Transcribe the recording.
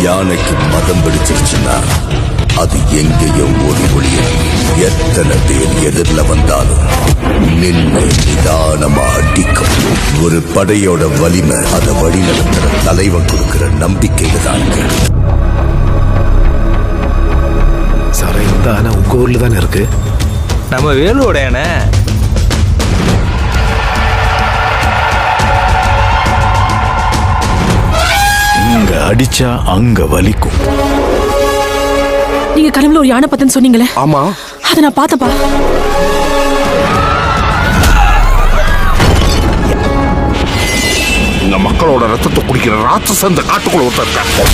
யானைக்கு மதம் பிடிச்சிருச்சுன்னா அது எங்கேயோ ஓடி ஒளியும். எத்தனை பேர் எதிரில வந்தாலும் நின்று நிதானமா அடிக்கும். ஒரு படையோட வலிமை அதை வழி நடத்துற தலைவன் கொடுக்கிற நம்பிக்கையில தான். சார் இந்த ஆனா உங்க ஊர்ல தானே இருக்கு? நம்ம வேலோட யானை. இங்க அடிச்சா அங்க வலிக்கும். நீங்க கனவுல ஒரு யானை பத்தன்னு சொன்னீங்களே? ஆமா, அதை நான் பார்த்தப்பா. இந்த மக்களோட ரத்தத்தை குடிக்கிற ராட்சச இந்த காட்டுக்குள்ள ஒருத்தர் இருக்கான்.